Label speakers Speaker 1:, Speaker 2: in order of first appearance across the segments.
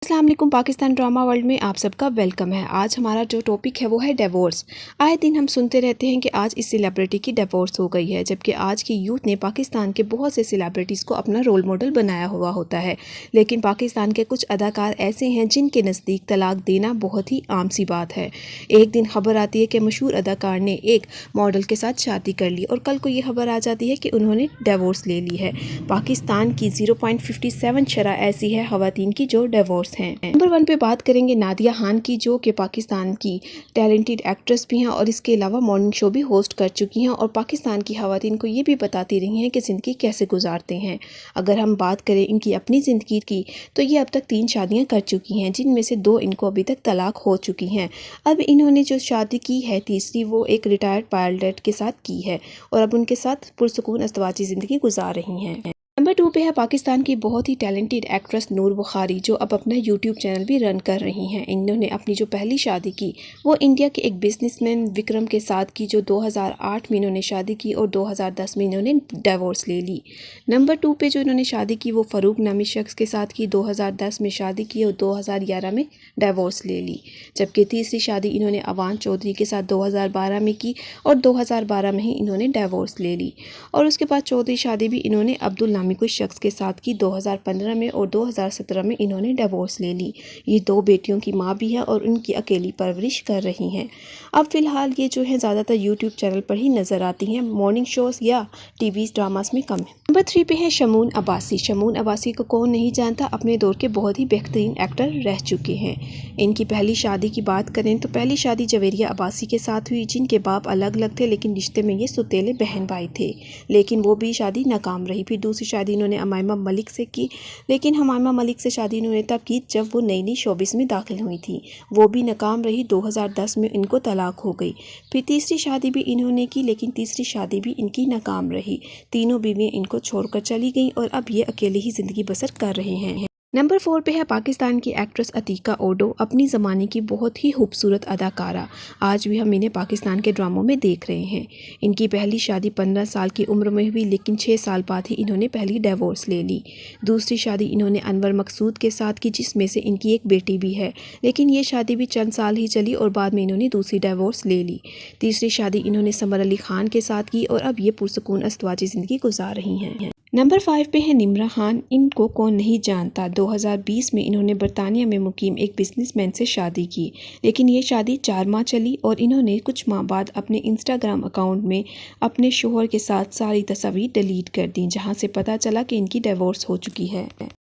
Speaker 1: अस्सलाम वालेकुम। Pakistan drama world में आप सबका वेलकम है। आज हमारा जो टॉपिक है वो है डिवोर्स। आए दिन हम सुनते रहते हैं कि आज इस सेलिब्रिटी की डिवोर्स हो गई है, जबकि आज की यूथ ने पाकिस्तान के बहुत से सेलिब्रिटीज़ को अपना रोल मॉडल बनाया हुआ होता है। लेकिन पाकिस्तान के कुछ अदाकार ऐसे हैं जिनके नज़दीक तलाक देना बहुत ही आम सी बात है। एक दिन खबर आती है कि मशहूर अदाकार ने एक मॉडल के साथ शादी कर ली और कल को ये खबर आ जाती है कि उन्होंने डिवोर्स ले ली है। पाकिस्तान की 0.57 शरह ऐसी है ख़वातीन की जो डिवोर्स हैं। नंबर 1 पे बात करेंगे नादिया खान की, जो कि पाकिस्तान की टैलेंटेड एक्ट्रेस भी हैं और इसके अलावा मॉर्निंग शो भी होस्ट कर चुकी हैं और पाकिस्तान की ख़वातीन को ये भी बताती रही हैं कि ज़िंदगी कैसे गुजारते हैं। अगर हम बात करें इनकी अपनी ज़िंदगी की तो ये अब तक 3 शादियां कर चुकी हैं, जिनमें से 2 इनको अभी तक तलाक हो चुकी हैं। अब इन्होंने जो शादी की है तीसरी, वो एक रिटायर्ड पायलट के साथ की है और अब उनके साथ पुरसुकून अज़दवाजी ज़िंदगी गुजार रही हैं। नंबर 2 पे है पाकिस्तान की बहुत ही टैलेंटेड एक्ट्रेस नूर बुखारी, जो अब अपना यूट्यूब चैनल भी रन कर रही हैं। इन्होंने अपनी जो पहली शादी की वो इंडिया के एक बिजनेसमैन विक्रम के साथ की, जो 2008 में इन्होंने शादी की और 2010 में इन्होंने डिवोर्स ले ली। नंबर 2 पे जो इन्होंने शादी की वो फ़रूक नामी शख्स के साथ की, 2010 में शादी की और 2011 में डिवोर्स ले ली। जबकि तीसरी शादी इन्होंने अवान चौधरी के साथ 2012 में की और 2012 में ही इन्होंने डिवोर्स ले ली। और उसके बाद चौथी शादी भी इन्होंने अब्दुल नामी कोई शख्स के साथ की 2015 में और 2017 में इन्होंने डिवोर्स ले ली। ये 2 बेटियों की माँ भी है और उनकी अकेली परवरिश कर रही हैं। अब फ़िलहाल ये जो है ज़्यादातर यूट्यूब चैनल पर ही नज़र आती हैं, मॉर्निंग शोज़ या टीवी ड्रामास में कम है। नंबर 3 पे है शमून अब्बासी। शमून अब्बासी को कौन नहीं जानता, अपने दौर के बहुत ही बेहतरीन एक्टर रह चुके हैं। इनकी पहली शादी की बात करें तो पहली शादी जवेरिया अब्बासी के साथ हुई, जिनके बाप अलग अलग थे लेकिन रिश्ते में ये सुतेले बहन भाई थे, लेकिन वो भी शादी नाकाम रही। फिर दूसरी शादी इन्होंने अमायमा मलिक से की, लेकिन अमायमा मलिक से शादी इन्होंने तब की जब वो नई नई शोबिस में दाखिल हुई थी, वो भी नाकाम रही। 2010 में इनको तलाक हो गई। फिर तीसरी शादी भी इन्होंने की, लेकिन तीसरी शादी भी इनकी नाकाम रही। तीनों बीवियाँ इनको छोड़कर चली गईं और अब ये अकेले ही ज़िंदगी बसर कर रहे हैं। नंबर 4 पे है पाकिस्तान की एक्ट्रेस अतीका ओडो, अपनी ज़माने की बहुत ही खूबसूरत अदाकारा। आज भी हम इन्हें पाकिस्तान के ड्रामों में देख रहे हैं। इनकी पहली शादी 15 साल की उम्र में हुई, लेकिन 6 साल बाद ही इन्होंने पहली डिवोर्स ले ली। दूसरी शादी इन्होंने अनवर मकसूद के साथ की, जिसमें से इनकी एक बेटी भी है, लेकिन ये शादी भी चंद साल ही चली और बाद में इन्होंने दूसरी डिवोर्स ले ली। तीसरी शादी इन्होंने समर अली खान के साथ की और अब ये पुरसुकून अज़दवाजी ज़िंदगी गुजार रही हैं। नंबर 5 पे है निम्रा खान। इनको कौन नहीं जानता। 2020 में इन्होंने बरतानिया में मुकीम एक बिजनेसमैन से शादी की, लेकिन ये शादी 4 माह चली और इन्होंने कुछ माह बाद अपने इंस्टाग्राम अकाउंट में अपने शोहर के साथ सारी तस्वीर डिलीट कर दी, जहां से पता चला कि इनकी डिवोर्स हो चुकी है।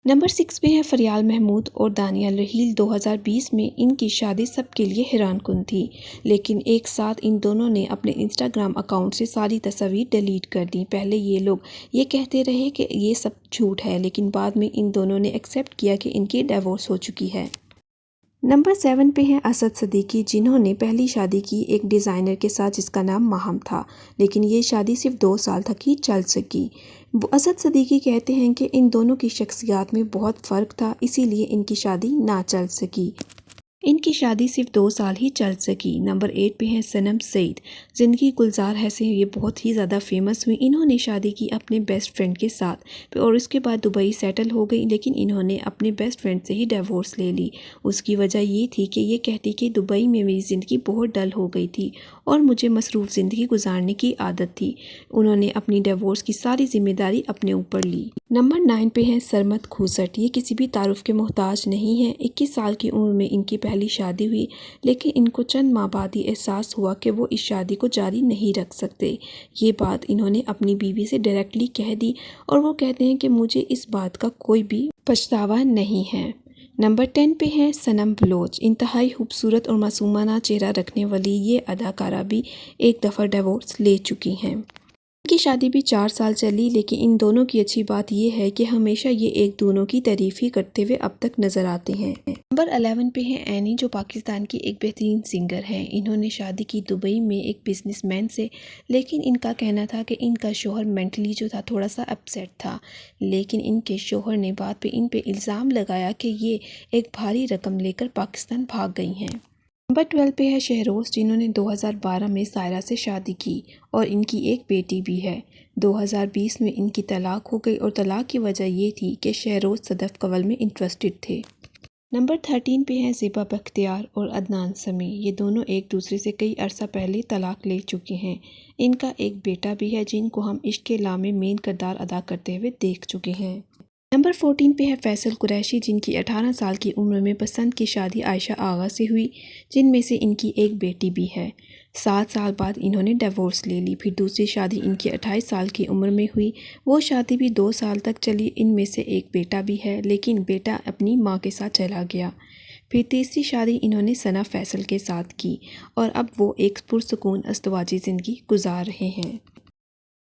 Speaker 1: नंबर 6 पे है फरियाल महमूद और दानिया रहील। 2020 में इनकी शादी सबके लिए हैरानकुन थी, लेकिन एक साथ इन दोनों ने अपने इंस्टाग्राम अकाउंट से सारी तस्वीर डिलीट कर दी। पहले ये लोग ये कहते रहे कि ये सब झूठ है, लेकिन बाद में इन दोनों ने एक्सेप्ट किया कि इनकी डिवोर्स हो चुकी है। नंबर 7 पे हैं असद सदीकी, जिन्होंने पहली शादी की एक डिज़ाइनर के साथ जिसका नाम माहम था, लेकिन ये शादी सिर्फ 2 साल तक ही चल सकी। असद सदीकी कहते हैं कि इन दोनों की शख्सियत में बहुत फ़र्क था, इसीलिए इनकी शादी ना चल सकी। इनकी शादी सिर्फ 2 साल ही चल सकी। नंबर 8 पे हैं सनम सईद। ज़िंदगी गुलजार है से ये बहुत ही ज़्यादा फेमस हुई। इन्होंने शादी की अपने बेस्ट फ्रेंड के साथ और उसके बाद दुबई सेटल हो गई, लेकिन इन्होंने अपने बेस्ट फ्रेंड से ही डिवोर्स ले ली। उसकी वजह ये थी कि ये कहती कि दुबई में मेरी ज़िंदगी बहुत डल हो गई थी और मुझे मसरूफ़ ज़िंदगी गुजारने की आदत थी। उन्होंने अपनी डिवोर्स की सारी जिम्मेदारी अपने ऊपर ली। नंबर 9 पे हैं सरमत खूसट। ये किसी भी तारुफ के मोहताज नहीं हैं। 21 साल की उम्र में इनकी पहली शादी हुई, लेकिन इनको चंद माह बाद ही एहसास हुआ कि वो इस शादी को जारी नहीं रख सकते। ये बात इन्होंने अपनी बीवी से डायरेक्टली कह दी और वो कहते हैं कि मुझे इस बात का कोई भी पछतावा नहीं है। नंबर 10 पे हैं सनम बलोच। इंतहाई खूबसूरत और मासूमाना चेहरा रखने वाली ये अदाकारा भी एक दफ़ा डिवोर्स ले चुकी हैं। इनकी शादी भी 4 साल चली, लेकिन इन दोनों की अच्छी बात यह है कि हमेशा ये एक दोनों की तारीफ ही करते हुए अब तक नज़र आते हैं। नंबर 11 पे है एनी, जो पाकिस्तान की एक बेहतरीन सिंगर हैं। इन्होंने शादी की दुबई में एक बिजनेसमैन से, लेकिन इनका कहना था कि इनका शोहर मेंटली जो था थोड़ा सा अपसेट था, लेकिन इनके शोहर ने बाद पे इन पे इल्ज़ाम लगाया कि ये एक भारी रकम लेकर पाकिस्तान भाग गई हैं। नंबर 12 पे है शहरोज़, जिन्होंने 2012 में सायरा से शादी की और इनकी एक बेटी भी है। 2020 में इनकी तलाक हो गई और तलाक की वजह ये थी कि शहरोज़ सदफ़ कवल में इंटरेस्टेड थे। نمبر 13 پہ ہیں زیبا بختیار اور عدنان سمیع۔ یہ دونوں ایک دوسرے سے کئی عرصہ پہلے طلاق لے چکے ہیں۔ ان کا ایک بیٹا بھی ہے جن کو ہم عشق کے لا میں مین کردار ادا کرتے ہوئے دیکھ چکے ہیں۔ نمبر 14 پہ ہے فیصل قریشی، جن کی 18 سال کی عمر میں پسند کی شادی عائشہ آغا سے ہوئی، جن میں سے ان کی ایک بیٹی بھی ہے۔ 7 سال بعد انہوں نے ڈیورس لے لی۔ پھر دوسری شادی ان کی 28 سال کی عمر میں ہوئی، وہ شادی بھی 2 سال تک چلی۔ ان میں سے ایک بیٹا بھی ہے، لیکن بیٹا اپنی ماں کے ساتھ چلا گیا۔ پھر تیسری شادی انہوں نے ثنا فیصل کے ساتھ کی اور اب وہ ایک پرسکون ازدواجی زندگی گزار رہے ہیں۔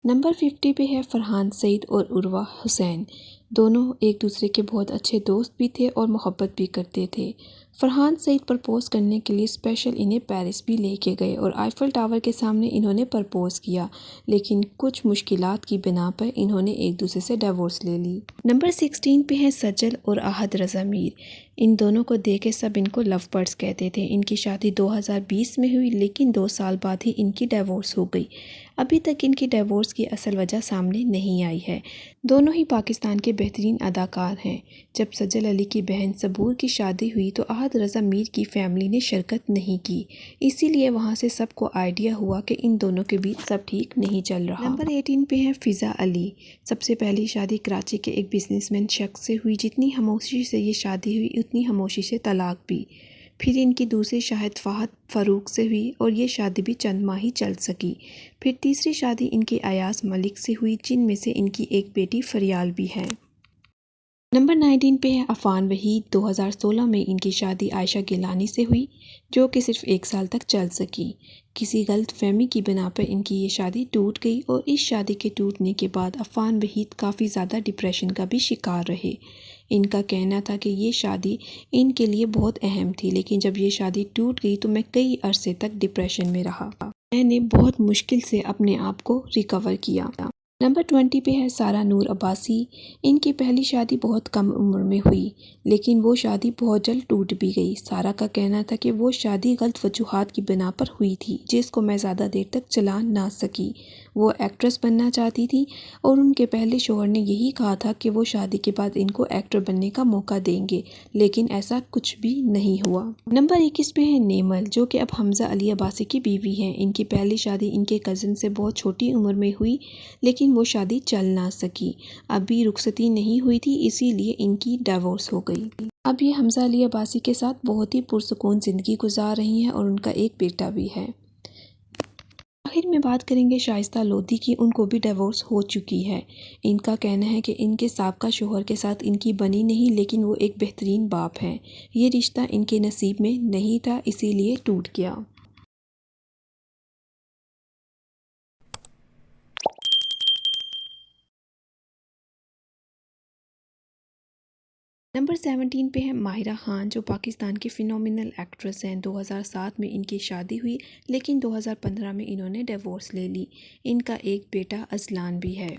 Speaker 1: نمبر 50 پہ ہے فرحان سعید اور عروہ حسین۔ دونوں ایک دوسرے کے بہت اچھے دوست بھی تھے اور محبت بھی کرتے تھے۔ فرحان سعید پرپوز کرنے کے لیے اسپیشل انہیں پیرس بھی لے کے گئے اور آئیفل ٹاور کے سامنے انہوں نے پرپوز کیا، لیکن کچھ مشکلات کی بنا پر انہوں نے ایک دوسرے سے ڈیورس لے لی۔ نمبر 16 پہ ہے سجل اور احد رضا میر۔ ان دونوں کو دیکھ کے سب ان کو لو برڈز کہتے تھے۔ ان کی شادی 2020 میں ہوئی، لیکن 2 سال بعد ہی ان کی ڈیورس ہو گئی۔ ابھی تک ان کی ڈیورس کی اصل وجہ سامنے نہیں آئی ہے۔ دونوں ہی پاکستان کے بہترین اداکار ہیں۔ جب سجل علی کی بہن صبور کی شادی ہوئی تو احد رضا میر کی فیملی نے شرکت نہیں کی، اسی لیے وہاں سے سب کو آئیڈیا ہوا کہ ان دونوں کے بیچ سب ٹھیک نہیں چل رہا۔ نمبر 18 پہ ہے فضا علی۔ سب سے پہلی شادی کراچی کے ایک بزنس مین شخص سے ہوئی۔ جتنی خاموشی سے یہ شادی ہوئی اتنی خاموشی سے طلاق بھی۔ پھر ان کی دوسری شاہد فہد فاروق سے ہوئی اور یہ شادی بھی چند ماہ ہی چل سکی۔ پھر تیسری شادی ان کی ایاز ملک سے ہوئی، جن میں سے ان کی ایک بیٹی فریال بھی ہے۔ نمبر 19 پہ ہے عفان وحید۔ 2016 میں ان کی شادی عائشہ گیلانی سے ہوئی، جو کہ صرف 1 سال تک چل سکی۔ کسی غلط فہمی کی بنا پر ان کی یہ شادی ٹوٹ گئی اور اس شادی کے ٹوٹنے کے بعد عفان وحید کافی زیادہ ڈپریشن کا بھی شکار رہے۔ ان کا کہنا تھا کہ یہ شادی ان کے لیے بہت اہم تھی، لیکن جب یہ شادی ٹوٹ گئی تو میں کئی عرصے تک ڈپریشن میں رہا۔ میں نے بہت مشکل سے اپنے آپ کو ریکور کیا۔ نمبر 20 پہ ہے سارہ نور عباسی۔ ان کی پہلی شادی بہت کم عمر میں ہوئی، لیکن وہ شادی بہت جلد ٹوٹ بھی گئی۔ سارہ کا کہنا تھا کہ وہ شادی غلط وجوہات کی بنا پر ہوئی تھی، جس کو میں زیادہ دیر تک چلا نہ سکی۔ وہ ایکٹریس بننا چاہتی تھی اور ان کے پہلے شوہر نے یہی کہا تھا کہ وہ شادی کے بعد ان کو ایکٹر بننے کا موقع دیں گے، لیکن ایسا کچھ بھی نہیں ہوا۔ نمبر 21 پہ ہے نیمل، جو کہ اب حمزہ علی عباسی کی بیوی ہیں۔ ان کی پہلی شادی ان کے کزن سے بہت چھوٹی عمر میں ہوئی، لیکن وہ شادی چل نہ سکی۔ ابھی رخصتی نہیں ہوئی تھی، اسی لیے ان کی ڈیورس ہو گئی۔ اب یہ حمزہ علی عباسی کے ساتھ بہت ہی پرسکون زندگی گزار رہی ہیں اور ان کا ایک بیٹا بھی ہے۔ آخر میں بات کریں گے شائستہ لودھی کی۔ ان کو بھی ڈیورس ہو چکی ہے۔ ان کا کہنا ہے کہ ان کے سابقہ شوہر کے ساتھ ان کی بنی نہیں، لیکن وہ ایک بہترین باپ ہیں۔ یہ رشتہ ان کے نصیب میں نہیں تھا، اسی لیے ٹوٹ گیا۔ نمبر 17 پہ ہے ماہرہ خان، جو پاکستان کی فینومینل ایکٹریس ہیں۔ 2007 میں ان کی شادی ہوئی، لیکن 2015 میں انہوں نے ڈیورس لے لی۔ ان کا ایک بیٹا اذلان بھی ہے۔